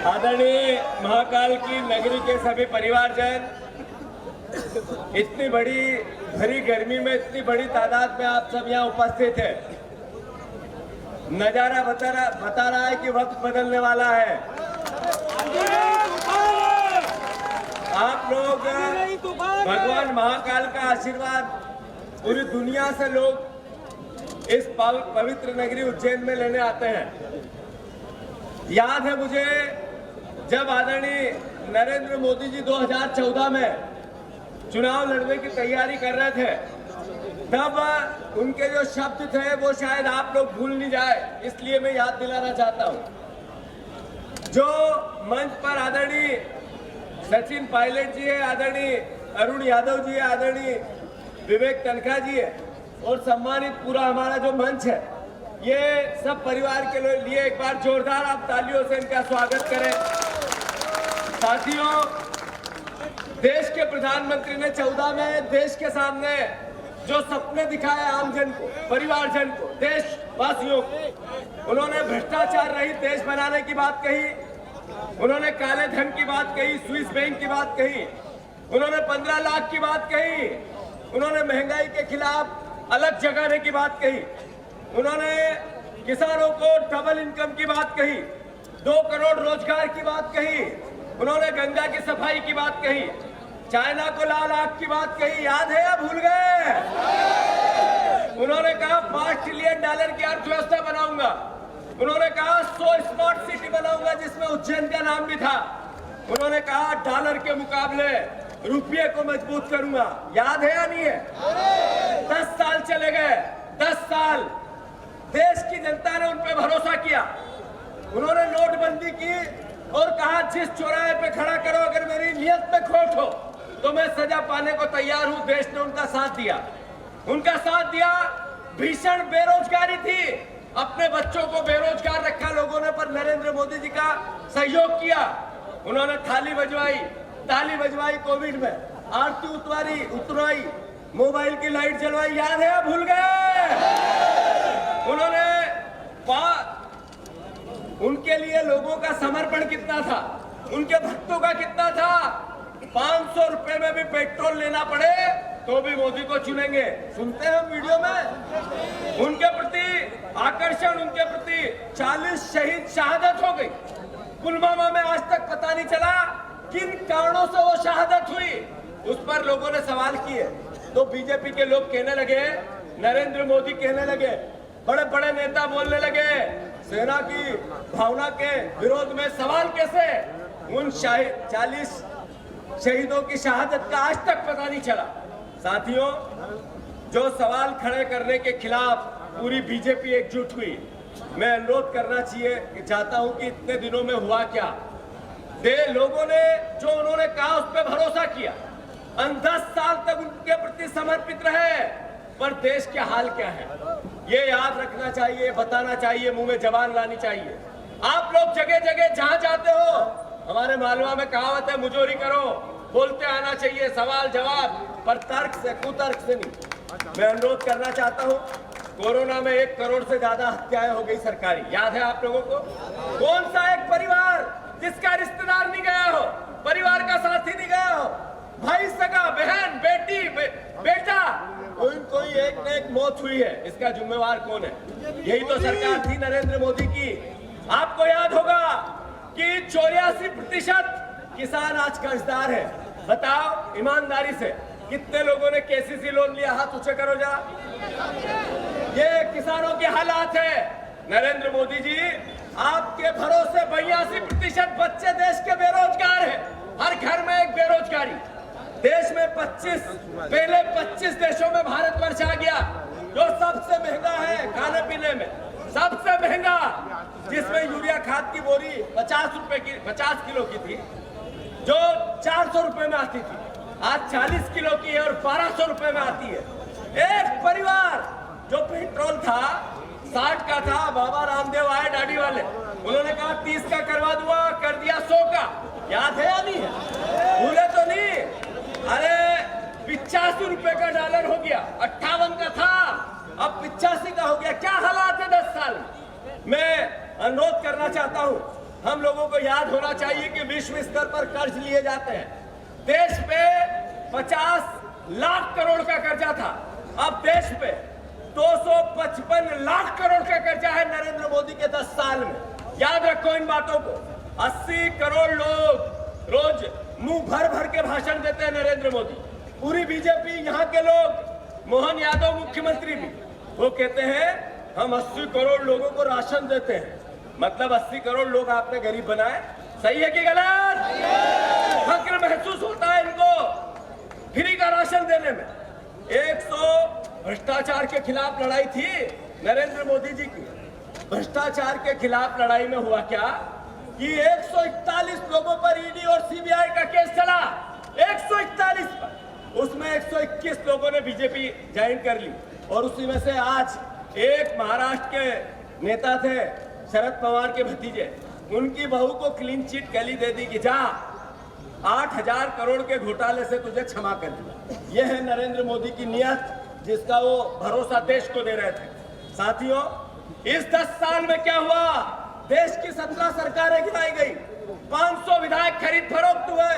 आदरणीय महाकाल की नगरी के सभी परिवारजन, इतनी बड़ी भरी गर्मी में इतनी बड़ी तादाद में आप सब यहाँ उपस्थित है। नजारा बता रहा है कि वक्त बदलने वाला है। आप लोग भगवान महाकाल का आशीर्वाद पूरी दुनिया से लोग इस पवित्र नगरी उज्जैन में लेने आते हैं। याद है मुझे, जब आदरणीय नरेंद्र मोदी जी 2014 में चुनाव लड़ने की तैयारी कर रहे थे, तब उनके जो शब्द थे वो शायद आप लोग भूल नहीं जाए, इसलिए मैं याद दिलाना चाहता हूं। जो मंच पर आदरणीय सचिन पायलट जी है, आदरणीय अरुण यादव जी है, आदरणीय विवेक तनखा जी है और सम्मानित पूरा हमारा जो मंच है, ये सब परिवार के लिए एक बार जोरदार आप तालियों से इनका स्वागत करें। साथियों, देश के प्रधानमंत्री ने 14 में देश के सामने जो सपने दिखाए आमजन को, परिवारजन को, देशवासियों को, उन्होंने भ्रष्टाचार रहित देश बनाने की बात कही, उन्होंने काले धन की बात कही, स्विस बैंक की बात कही, उन्होंने 15 लाख की बात कही, उन्होंने महंगाई के खिलाफ अलग जगाने की बात कही, उन्होंने किसानों को डबल इनकम की बात कही, 2 करोड़ रोजगार की बात कही, उन्होंने गंगा की सफाई की बात कही, चाइना को लाल आग की बात कही। याद है या भूल गए? उन्होंने कहा $5 ट्रिलियन की अर्थव्यवस्था बनाऊंगा। उन्होंने कहा 100 स्मार्ट सिटी बनाऊंगा जिसमें उज्जैन का नाम भी था। उन्होंने कहा डॉलर के मुकाबले रुपये को मजबूत करूंगा। याद है या नहीं है? 10 साल चले गए, 10 साल देश की जनता ने उन पे भरोसा किया। उन्होंने नोटबंदी की और कहा जिस चौराहे पे खड़ा करो, अगर मेरी नियत में खोट हो तो मैं सजा पाने को तैयार हूं। देश ने उनका साथ दिया, उनका साथ दिया। भीषण बेरोजगारी थी, अपने बच्चों को बेरोजगार रखा लोगों ने, पर नरेंद्र मोदी जी का सहयोग किया। उन्होंने ताली बजवाई कोविड में, आरती उतरवाई, मोबाइल की लाइट जलवाई। याद है या भूल गए? उन्होंने उनके लिए लोगों का समर्पण कितना था, उनके भक्तों का कितना था। 500 रुपए में भी पेट्रोल लेना पड़े तो भी मोदी को चुनेंगे। सुनते हैं हम वीडियो में। उनके प्रति आकर्षण, उनके प्रति 40 शहीद शहादत हो गई। पुलवामा में आज तक पता नहीं चला किन कारणों से वो शहादत हुई, उस पर लोगों ने सवाल किए। तो बीजेपी के लोग कहने लगे, नरेंद्र मोदी कहने लगे, बड़े बड़े नेता बोलने लगे, सेना की भावना के विरोध में सवाल कैसे? उन 40 शहीदों की शहादत का आज तक पता नहीं चला। साथियों, जो सवाल खड़े करने के खिलाफ पूरी बीजेपी एकजुट हुई, मैं अनुरोध करना चाहता हूं कि इतने दिनों में हुआ क्या। लोगों ने जो उन्होंने कहा उस पर भरोसा किया, 10 साल तक उनके प्रति समर्पित रहे, पर देश के हाल क्या है ये याद रखना चाहिए, बताना चाहिए, मुंह में जबान लानी चाहिए। आप लोग जगह जगह जहां जाते हो, हमारे मालवा में कहावत है, मुजोरी करो, बोलते आना चाहिए, सवाल जवाब, पर तर्क से, कुतर्क से नहीं। मैं अनुरोध करना चाहता हूं, कोरोना में 1 करोड़ से ज्यादा हत्याएं हो गई सरकारी। याद है आप लोगों को? कौन सा एक परिवार जिसका रिश्तेदार नहीं गया हो, परिवार का साथी नहीं गया हो, भाई सगा, बहन, बेटी, बेटा, कोई एक न एक मौत हुई है। इसका जिम्मेवार कौन है? यही तो सरकार थी नरेंद्र मोदी की। आपको याद होगा कि 84% किसान आज कर्जदार है। बताओ ईमानदारी से, कितने लोगों ने केसीसी लोन लिया? हाथ ऊंचे करो जा। ये किसानों के हालात है। नरेंद्र मोदी जी, आपके भरोसे 82% बच्चे देश के बेरोजगार हैं। हर घर में एक बेरोजगारी। देश में पहले 25 देशों में भारतवर्ष आ गया, जो सबसे महंगा है खाने पीने में, सबसे महंगा, जिसमें यूरिया खाद की बोरी 50 किलो की थी, जो 400 रुपए में आती थी, आज 40 किलो की है और 1200 रुपए में आती है। एक परिवार जो पेट्रोल था 60 का था, बाबा रामदेव आए दाढ़ी वाले, उन्होंने कहा 30 का करवा दूंगा, कर दिया 100 का। याद है या नहीं है? भूले तो नहीं? अरे 85 रुपए का डॉलर हो गया, 58 का था, अब 85 का हो गया। क्या हालात है 10 साल में? मैं अनुरोध करना चाहता हूं हम लोगों को याद होना चाहिए कि विश्व स्तर पर कर्ज लिए जाते हैं। देश पे 50 लाख करोड़ का कर्जा था, अब देश पे 255 लाख करोड़ का कर्जा है नरेंद्र मोदी के 10 साल में। याद रखो इन बातों को। 80 करोड़ लोग रोज मुंह भर भर के भाषण देते हैं नरेंद्र मोदी। पूरी बीजेपी, यहाँ के लोग, मोहन यादव मुख्यमंत्री भी, वो कहते हैं हम 80 करोड़ लोगों को राशन देते हैं। मतलब 80 करोड़ लोग आपने गरीब बनाए। सही है कि गलत? फक्र महसूस होता है इनको फ्री का राशन देने में। 100 भ्रष्टाचार के खिलाफ लड़ाई थी नरेंद्र मोदी जी की। भ्रष्टाचार के खिलाफ लड़ाई में हुआ क्या कि 141 लोगों पर ईडी और सीबीआई का केस चला। 141 पर, उसमें 121 लोगों ने बीजेपी ज्वाइन कर ली। और उसी में से आज एक महाराष्ट्र के नेता थे शरद पवार के भतीजे, उनकी बहू को क्लीन चिट कैली दे दी कि जा 8000 करोड़ के घोटाले से तुझे क्षमा कर दिया। यह है नरेंद्र मोदी की नियत, जिसका वो भरोसा देश को दे रहे थे। साथियों, इस 10 साल में क्या हुआ? देश की 17 सरकारें गिराई गई, 500 विधायक खरीद फरोख्त हुए,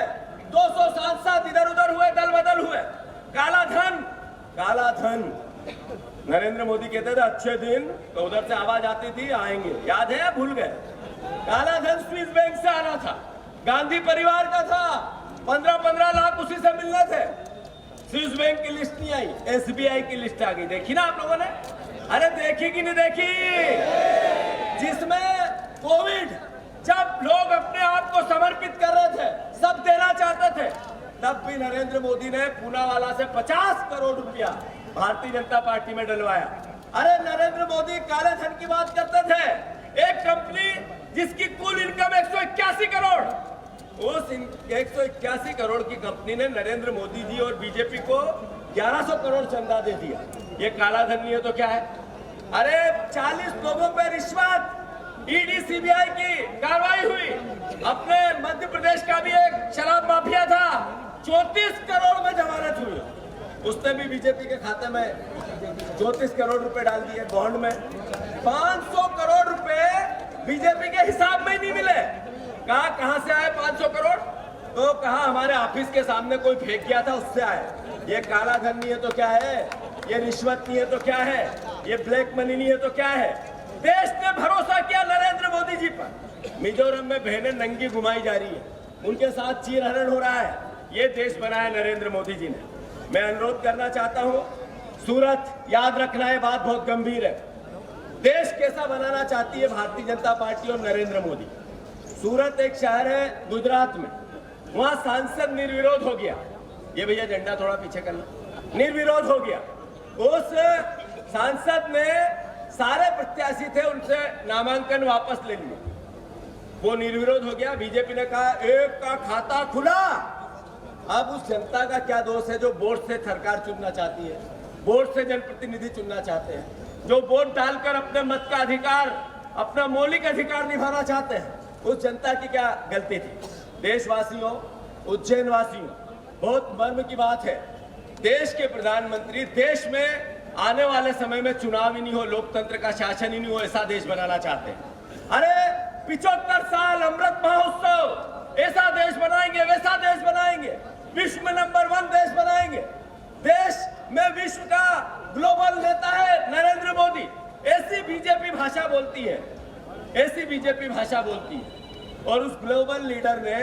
200 सांसद इधर उधर हुए, दल बदल हुए। काला धन नरेंद्र मोदी कहते थे अच्छे दिन, तो उधर से आवाज आती थी आएंगे, याद है? भूल गए। काला धन स्विस बैंक से आना था, गांधी परिवार का था, 15-15 लाख उसी से मिलने थे। स्विस बैंक की लिस्ट नहीं आई, एसबीआई की लिस्ट आ गई। देखी ना आप लोगों ने? अरे देखी कि नहीं देखी? जिसमें कोविड, जब लोग अपने आप को समर्पित कर रहे थे, सब देना चाहते थे, तब भी नरेंद्र मोदी ने पूनावाला से 50 करोड़ रुपया भारतीय जनता पार्टी में डलवाया। अरे नरेंद्र मोदी काले धन की बात करते थे। एक कंपनी जिसकी कुल इनकम 181 करोड़, उस 181 करोड़ की कंपनी ने नरेंद्र मोदी जी और बीजेपी को 1100 करोड़ चंदा दे दिया। ये काला धन नहीं है तो क्या है? अरे 40 लोगों पे रिश्वत, ईडी सीबीआई की कार्रवाई हुई। अपने मध्य प्रदेश का भी एक शराब माफिया था, 34 करोड़ में जमानत हुई, उसने भी बीजेपी के खाते में 34 करोड़ रुपए डाल दिए बॉन्ड में। 500 करोड़ रुपए बीजेपी के हिसाब में नहीं मिले। कहां से आए 500 करोड़? तो कहा हमारे ऑफिस के सामने कोई फेंक गया था, उससे आए। ये काला धन नहीं है तो क्या है? ये रिश्वत नहीं है तो क्या है? ये ब्लैक मनी नहीं है तो क्या है? देश ने भरोसा किया नरेंद्र मोदी जी पर। मिजोरम में बहनें नंगी घुमाई जा रही है, उनके साथ चीरहरण हो रहा है। ये देश बनाया नरेंद्र मोदी जी ने। मैं अनुरोध करना चाहता हूं, सूरत, याद रखना है, बात बहुत गंभीर है। देश कैसा बनाना चाहती है भारतीय जनता पार्टी और नरेंद्र मोदी? सूरत एक शहर है गुजरात में, वहां सांसद निर्विरोध हो गया। ये भैया झंडा थोड़ा पीछे करना, निर्विरोध हो गया। उस सांसद ने, सारे प्रत्याशी थे, उनसे नामांकन वापस ले लिया। वो निर्विरोध हो गया। बीजेपी ने कहा एक का खाता खुला। अब उस जनता का क्या दोष है जो वोट से सरकार चुनना चाहती है, वोट से जनप्रतिनिधि चुनना चाहते हैं, जो वोट डालकर अपने मत का अधिकार, अपना मौलिक अधिकार निभाना चाहते हैं? उस जनता की क्या गलती थी? देशवासियों, उज्जैन वासियों, बहुत मर्म की बात है, देश के प्रधानमंत्री देश में आने वाले समय में चुनाव ही नहीं हो, लोकतंत्र का शासन ही नहीं हो, ऐसा देश बनाना चाहते हैं। अरे 75 साल अमृत महोत्सव, ऐसा देश बनाएंगे, वैसा देश बनाएंगे, विश्व में नंबर 1 देश बनाएंगे। देश में विश्व का ग्लोबल नेता है नरेंद्र मोदी। ऐसी बीजेपी भाषा बोलती है, ऐसी बीजेपी भाषा बोलती है। और उस ग्लोबल लीडर ने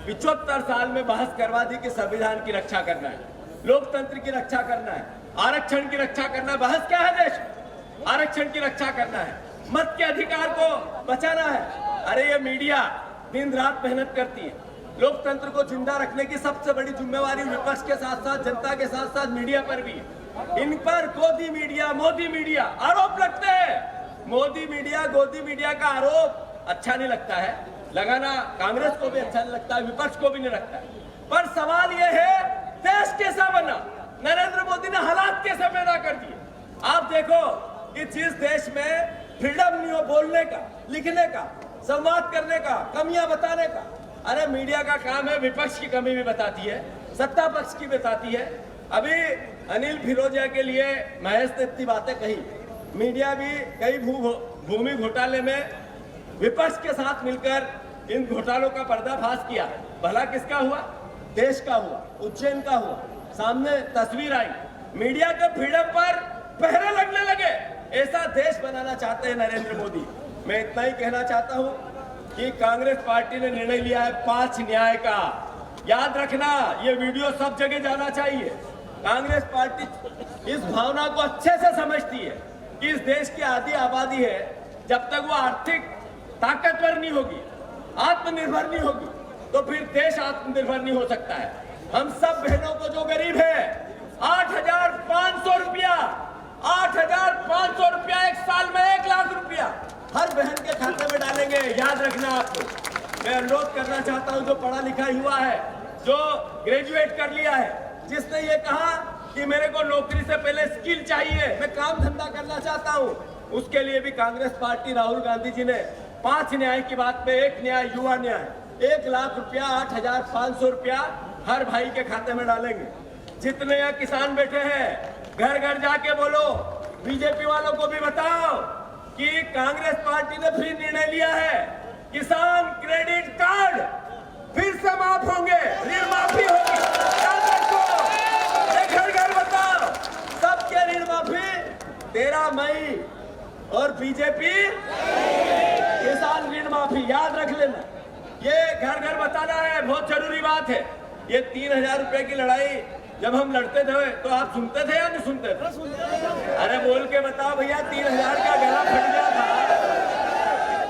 75 साल में बहस करवा दी कि संविधान की रक्षा करना है, लोकतंत्र की रक्षा करना है, आरक्षण की रक्षा करना है। बहस क्या है देश में? आरक्षण की रक्षा करना है, मत के अधिकार को बचाना है। अरे ये मीडिया दिन रात मेहनत करती है। लोकतंत्र को जिंदा रखने की सबसे बड़ी जिम्मेवारी विपक्ष के साथ साथ, जनता के साथ साथ मीडिया पर भी है। इन पर गोदी मीडिया, मोदी मीडिया आरोप लगते हैं। मोदी मीडिया, गोदी मीडिया का आरोप अच्छा नहीं लगता है, लगाना कांग्रेस को भी अच्छा नहीं लगता है, विपक्ष को भी नहीं लगता है। पर सवाल यह है देश कैसा बना? नरेंद्र मोदी ने हालात कैसे पैदा कर दिए? आप देखो कि जिस देश में फ्रीडम नहीं हो बोलने का, लिखने का, संवाद करने का, कमियां बताने का, अरे मीडिया का काम है विपक्ष की कमी भी बताती है, सत्ता पक्ष की बताती है। अभी अनिल फिरोजिया के लिए महेश ने इतनी बातें कही। मीडिया भी कई भूमि घोटाले में विपक्ष के साथ मिलकर इन घोटालों का पर्दाफाश किया। भला किसका हुआ? देश का हुआ, उज्जैन का हुआ। सामने तस्वीर आई, मीडिया के फ्रीडम पर पहरे लगने लगे। ऐसा देश बनाना चाहते हैं नरेंद्र मोदी। मैं इतना ही कहना चाहता हूं कि कांग्रेस पार्टी ने निर्णय लिया है 5 न्याय का। याद रखना, ये वीडियो सब जगह जाना चाहिए। कांग्रेस पार्टी इस भावना को अच्छे से समझती है कि इस देश की आधी आबादी है, जब तक वो आर्थिक ताकतवर नहीं होगी, आत्मनिर्भर नहीं होगी, तो फिर देश आत्मनिर्भर नहीं हो सकता है। हम सब बहनों को जो गरीब है 8,500 रुपया, 8,500 रुपया एक साल में 1 लाख रुपया हर बहन के खाते में डालेंगे। याद रखना आपको। मैं अनुरोध करना चाहता हूं, जो पढ़ा लिखा युवा है, जो ग्रेजुएट कर लिया है, जिसने ये कहा कि मेरे को नौकरी से पहले स्किल चाहिए, मैं काम धंधा करना चाहता हूं, उसके लिए भी कांग्रेस पार्टी, राहुल गांधी जी ने 5 न्याय की बात पे एक न्याय, युवा न्याय, 1 लाख रुपया, 8,500 रुपया हर भाई के खाते में डालेंगे। जितने यहाँ किसान बैठे हैं, घर घर जाके बोलो, बीजेपी वालों को भी बताओ कि कांग्रेस पार्टी ने फिर निर्णय लिया है, किसान क्रेडिट कार्ड फिर से माफ होंगे, ऋण माफी होगी। याद रखो, घर घर बताओ, सबके ऋण माफी 13 मई, और बीजेपी किसान ऋण माफी। याद रख लेना, ये घर घर बताना है, बहुत जरूरी बात है। ये 3,000 रुपए की लड़ाई जब हम लड़ते थे तो आप सुनते थे या नहीं सुनते थे? अरे बोल के बताओ भैया, 3,000 का गला फट गया था।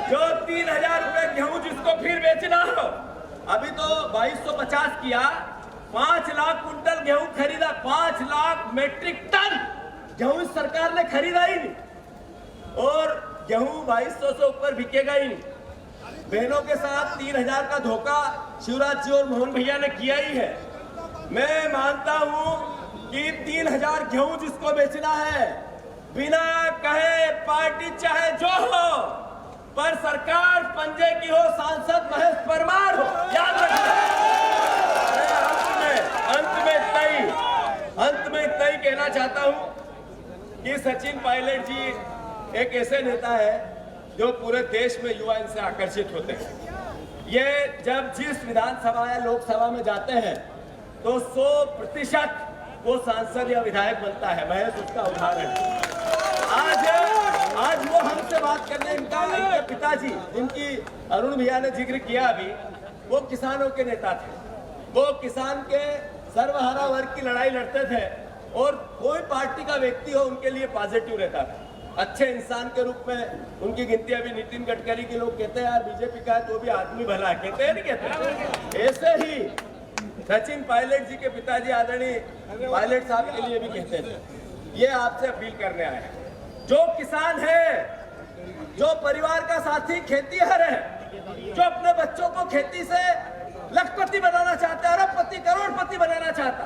जो 3,000 रुपए गेहूं जिसको फिर बेचना हो, अभी तो 2250 किया, 5 लाख कुंटल गेहूं खरीदा, 5 लाख मेट्रिक टन गेहूं इस सरकार ने खरीदा ही नहीं, और गेहूं 2200 से ऊपर बिकेगा ही नहीं। बहनों के साथ 3,000 का धोखा शिवराज जी और मोहन भैया ने किया ही है। मैं मानता हूं कि 3,000 गेहूं जिसको बेचना है, बिना कहे पार्टी चाहे जो हो, पर सरकार पंजे की हो, सांसद महेश परमार हो। याद रखना। अंत में इतना ही कहना चाहता हूं कि सचिन पायलट जी एक ऐसे नेता है जो पूरे देश में युवा इनसे आकर्षित होते हैं। ये जब जिस विधानसभा या लोकसभा में जाते हैं तो 100% वो सांसद या विधायक बनता है। महेश उसका उदाहरण है। आज वो हमसे बात करने, इनके पिताजी, जिनकी अरुण भैया ने जिक्र किया अभी, वो किसानों के नेता थे। वो किसान के सर्वहारा वर्ग की लड़ाई लड़ते थे, और कोई पार्टी का व्यक्ति हो उनके लिए पॉजिटिव रहता था, अच्छे इंसान के रूप में उनकी गिनती। अभी नितिन गडकरी के लोग कहते हैं यार बीजेपी का है तो भी आदमी भला है, कहते हैं नहीं कहते? ऐसे ही सचिन पायलट जी के पिताजी आदरणीय पायलट साहब के लिए भी कहते थे। ये आपसे अपील करने आए हैं, जो किसान है, जो परिवार का साथी खेतीहर है, जो अपने बच्चों को खेती से लखपति बनाना चाहता है, अरबपति, करोड़पति बनाना चाहता,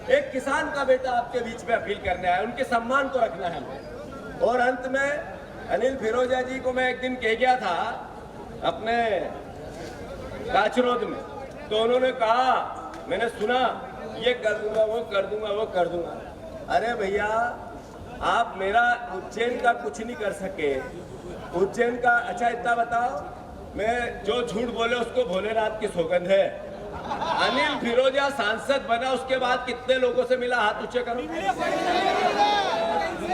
एक किसान का बेटा आपके बीच में अपील करने आया। उनके सम्मान को रखना है हमें। और अंत में अनिल फिरोजा जी को मैं एक दिन कह गया था अपने काचरोद में, तो उन्होंने कहा, मैंने सुना ये कर दूंगा, वो कर दूंगा, वो कर दूंगा। अरे भैया, आप मेरा उज्जैन का कुछ नहीं कर सके। उज्जैन का, अच्छा इतना बताओ, मैं जो झूठ बोले उसको भोलेनाथ की सौगंध है। अनिल फिरोजा सांसद बना, उसके बाद कितने लोगों से मिला? हाथ ऊंचे करो।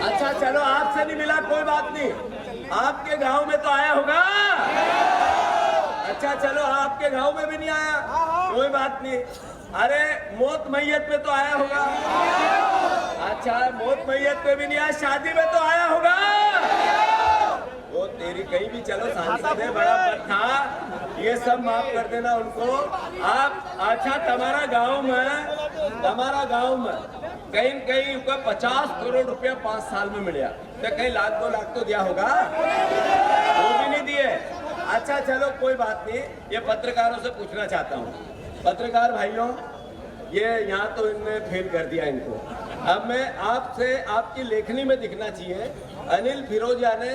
अच्छा चलो, आपसे नहीं मिला कोई बात नहीं, आपके गांव में तो आया होगा। अच्छा चलो, आपके गांव में भी नहीं आया, कोई बात नहीं। अरे मौत मैयत में तो आया होगा। अच्छा, मौत मैयत में भी नहीं आया, शादी में तो आया होगा। वो तेरी कहीं भी, चलो सांसद है, बड़ा पद था, ये सब माफ कर देना उनको। आप, अच्छा तुम्हारा गांव में कहीं का 50 करोड़ रुपया 5 साल में मिला, तो कहीं 1-2 लाख तो दिया होगा, वो भी नहीं दिए। अच्छा चलो कोई बात नहीं, ये पत्रकारों से पूछना चाहता हूँ। पत्रकार भाइयों, ये यहाँ तो इनने फेल कर दिया इनको। अब मैं आपसे, आपकी लेखनी में दिखना चाहिए, अनिल फिरोजा ने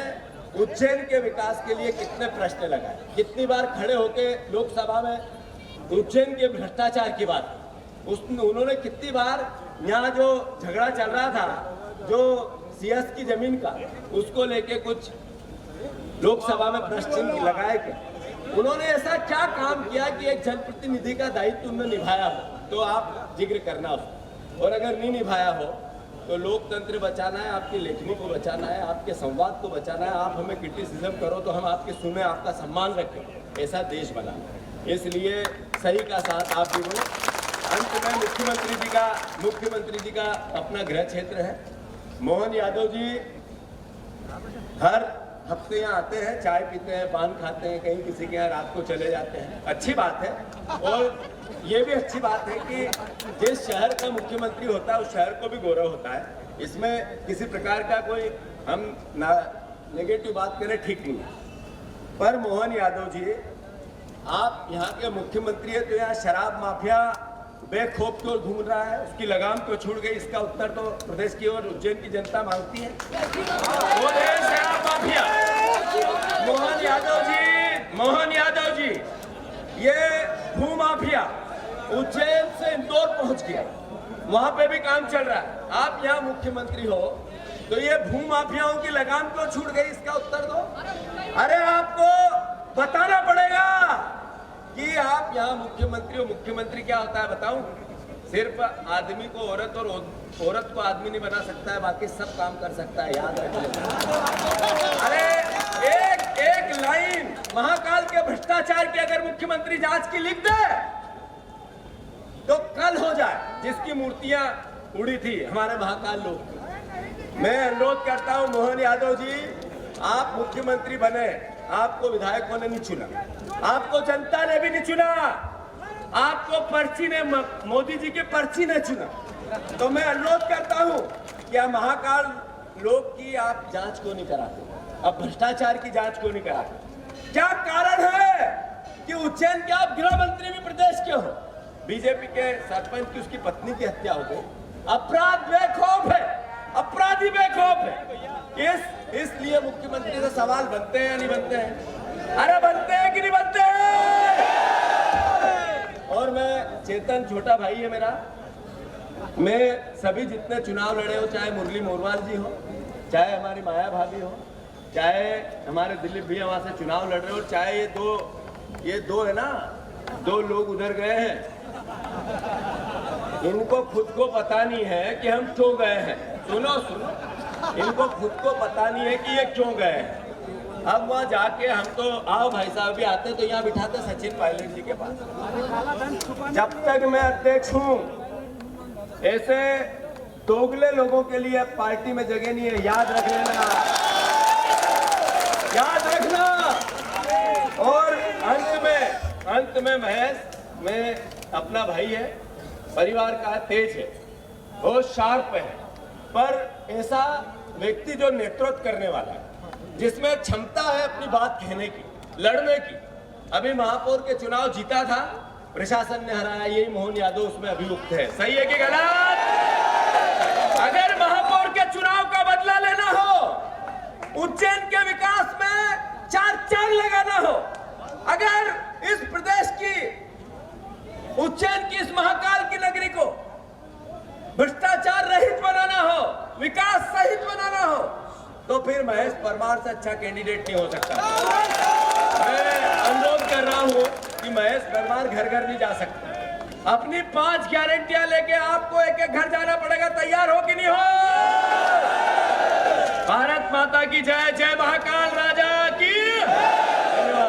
उज्जैन के विकास के लिए कितने प्रश्न लगाए, कितनी बार खड़े होके लोकसभा में उज्जैन के भ्रष्टाचार की बात, उन्होंने कितनी बार यहाँ जो झगड़ा चल रहा था, जो सीएस की जमीन का, उसको लेके कुछ लोकसभा में प्रश्न चिन्ह लगाए क्या? उन्होंने ऐसा क्या काम किया कि एक जनप्रतिनिधि का दायित्व उन्होंने निभाया हो तो आप जिक्र करना उसको, और अगर नहीं निभाया हो तो लोकतंत्र बचाना है, आपकी लेखनी को बचाना है, आपके संवाद को बचाना है। आप हमें क्रिटिसिज्म करो तो हम आपके सुने, आपका सम्मान रखें, ऐसा देश बनाना है। इसलिए सही का साथ आप भी दो। अंत में मुख्यमंत्री जी का अपना गृह क्षेत्र है। मोहन यादव जी हर हफ्ते यहाँ आते हैं, चाय पीते हैं, पान खाते हैं, कहीं किसी के यहाँ रात को चले जाते हैं, अच्छी बात है। और ये भी अच्छी बात है कि जिस शहर का मुख्यमंत्री होता है उस शहर को भी गौरव होता है। इसमें किसी प्रकार का कोई हम नेगेटिव बात करें ठीक नहीं है। पर मोहन यादव जी, आप यहाँ के मुख्यमंत्री है तो यहाँ शराब माफिया बेखौफ क्यों घूम रहा है, उसकी लगाम क्यों छूट गई? इसका उत्तर तो प्रदेश की और उज्जैन की जनता मांगती है। वो है शराब माफिया मोहन यादव जी, ये भू माफिया उज्जैन से इंदौर पहुंच गया, वहां पे भी काम चल रहा है। आप यहाँ मुख्यमंत्री हो तो ये भू माफियाओं की लगाम क्यों छूट गई, इसका उत्तर दो। अरे आपको बताना पड़ेगा कि आप यहाँ मुख्यमंत्री हो। मुख्यमंत्री क्या होता है बताऊं? सिर्फ आदमी को औरत और औरत को आदमी नहीं बना सकता है, बाकी सब काम कर सकता है, याद रखिए। अरे एक लाइन महाकाल के भ्रष्टाचार की अगर मुख्यमंत्री जांच की लिख दे तो कल हो जाए जिसकी मूर्तियां उड़ी थी हमारे महाकाल लोग। मैं अनुरोध करता हूं मोहन यादव जी, आप मुख्यमंत्री बने, आपको विधायकों ने नहीं चुना, आपको जनता ने भी नहीं चुना, आपको पर्ची ने, मोदी जी की पर्ची ने चुना। तो मैं अनुरोध करता हूं कि महाकाल लोग की आप जांच क्यों नहीं कराते, अब भ्रष्टाचार की जांच क्यों नहीं कराते? क्या कारण है कि उज्जैन के आप गृह मंत्री भी प्रदेश के हो, बीजेपी के सरपंच की उसकी पत्नी की हत्या हो गई, अपराध बेखौफ है, अपराधी बेखौफ है। इसलिए मुख्यमंत्री से सवाल बनते हैं या नहीं बनते हैं? अरे बनते हैं कि नहीं बनते हैं? और मैं, चेतन छोटा भाई है मेरा, मैं सभी जितने चुनाव लड़े हो, चाहे मुरली मोरवाल जी हो, चाहे हमारी माया भाभी हो, चाहे हमारे दिलीप भैया वहां से चुनाव लड़ रहे हो, चाहे ये दो है ना, दो लोग उधर गए हैं, इनको खुद को पता नहीं है कि हम क्यों गए हैं। सुनो, इनको खुद को पता नहीं है कि ये क्यों गए हैं। अब वहां जाके हम तो, आओ भाई साहब भी आते तो यहाँ बिठाते सचिन पायलट जी के पास। जब तक मैं अध्यक्ष हूँ ऐसे दोगले लोगों के लिए पार्टी में जगह नहीं है, याद रख लेना, याद रखना। और अंत में महेश, मैं अपना भाई है, परिवार का तेज है, बहुत शार्प है, पर ऐसा व्यक्ति जो नेतृत्व करने वाला है, जिसमें क्षमता है अपनी बात कहने की, लड़ने की। अभी महापौर के चुनाव जीता था, प्रशासन ने हराया, यही मोहन यादव उसमें अभियुक्त है। सही है कि गलत? अगर महापौर के चुनाव का बदला लेना हो, उज्जैन के विकास में चार लगाना हो, अगर इस प्रदेश की, उज्जैन की इस महाकाल की नगरी को भ्रष्टाचार रहित बनाना हो, विकास सहित बनाना हो, तो फिर महेश परमार से अच्छा कैंडिडेट नहीं हो सकता। मैं अनुरोध कर रहा हूं कि महेश परमार घर घर नहीं जा सकता। अपनी 5 गारंटियां लेके आपको एक एक घर जाना पड़ेगा, तैयार हो कि नहीं हो? भारत माता की जय, जय महाकाल राजा।